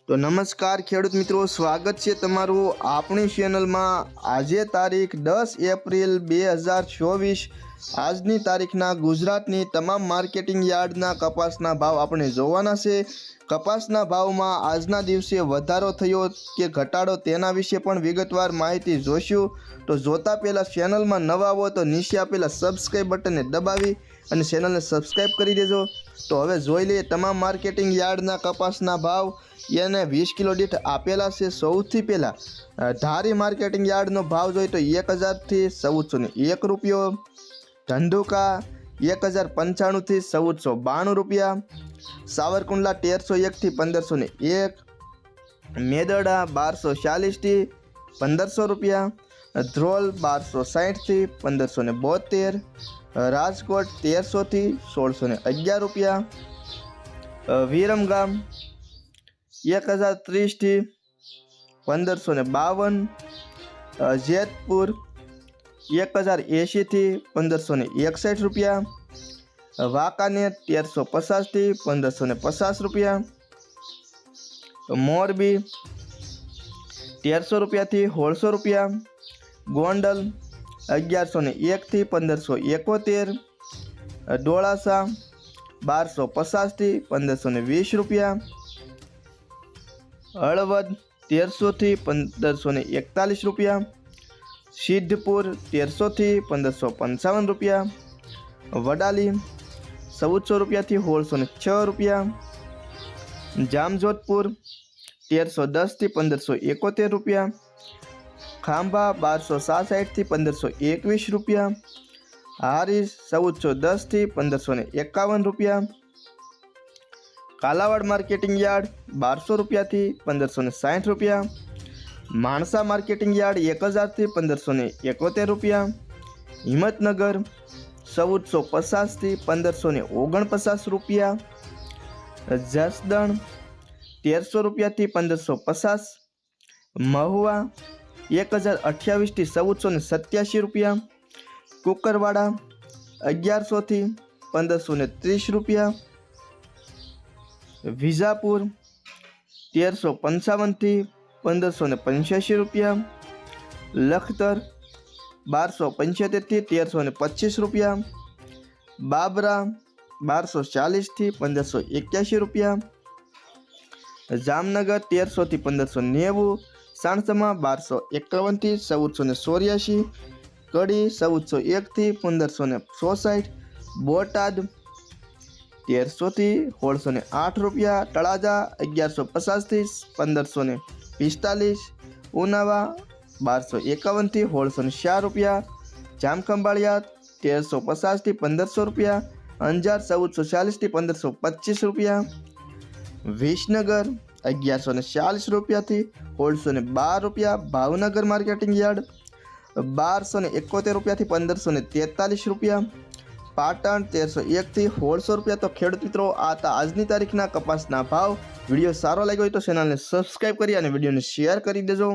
तो नमस्कार खेडूत मित्रों, स्वागत है तमारू अपनी चेनल में। आज तारीख 10 एप्रिल 2024 आजनी तारीखना गुजरातनी तमाम मार्केटिंग यार्डना कपासना भाव आपणे जोवाना छे। कपासना भाव में आजना दिवसे वधारो थयो के घटाडो तेना विषे पण विगतवार माहिती जोशुं। तो जोता पहला चेनल में नवा हो तो नीचे आपेला सब्सक्राइब बटन ने दबावी अने चेनल ने सब्सक्राइब करी देजो। तो हवे जोई लईए तमाम मार्केटिंग यार्डना कपासना भाव। એને 20 કિલો દીઠ આપેલા છે। સૌથી પહેલાં ધારી માર્કેટિંગ યાર્ડનો ભાવ જોઈએ તો 1000 થી 1401 રૂપિયો, ધંધુકા 1095 થી 1492 રૂપિયા, સાવરકુંડલા 1301 થી 1501, મેદડા 1240 થી 1500 રૂપિયા, ધ્રોલ 1260 થી 1572, રાજકોટ 1300 થી 1611 રૂપિયા, વિરમગામ 1030 થી 1552, જેતપુર 1080 થી 1561 રૂપિયા, વાંકાનેર 1350 થી 1550 રૂપિયા, મોરબી 1300 રૂપિયા થી 1600 રૂપિયા, ગોંડલ 1101 થી 1571, ડોળાસા 1250 થી 1520 રૂપિયા, हळवद 1300 થી 1541 રૂપિયા, સિદ્ધપુર 1300 થી 1555 રૂપિયા, વડાલી 1400 રૂપિયા થી 1606 રૂપિયા, જામજોધપુર 1310 થી 1571 રૂપિયા, ખાંભા 1267 થી 1521 રૂપિયા, હારીજ 1410 થી 1551 રૂપિયા, कालावाड़ मार्केटिंग यार्ड 1200 रुपया थी 1560 रुपया, माणसा मार्केटिंग यार्ड 1000 थी 1571 रुपया, हिम्मतनगर 1450 थी 1549 रुपया, जसदण 1300 रुपया थी 1550, महुआ 1028 थी 1487 रुपया, कुकरवाड़ा 1100 थी 1530 रुपया, विजापुर 1355 थी 1585 रुपया, लखतर 1275 थी 1325 रुपया, बाबरा 1240 थी 1581 रुपया, जामनगर 1300 थी 1590, साणसमा 1251 थी 1484, कड़ी 1401 थी 1564, बोटाद 1300 थी 1608 रुपया, तळाजा 1150 थी 1545, उनावा 1251 थी 1604 रुपया, जामखंभाळिया 1350 थी 1500 रुपया, अंजार 1440 थी 1525 रुपया, विसनगर 1140 रुपया थी 1612 रुपया, भावनगर मार्केटिंग यार्ड 1271 रुपया थी 1543 रुपया, पाटण 1301 थी 1600 रुपया। तो खेडूत मित्रों आ आजनी तारीखना कपासना भाव। विडियो सारो लाग्यो होय तो चेनल ने सब्सक्राइब करी अने विडियो ने शेयर करी देजो।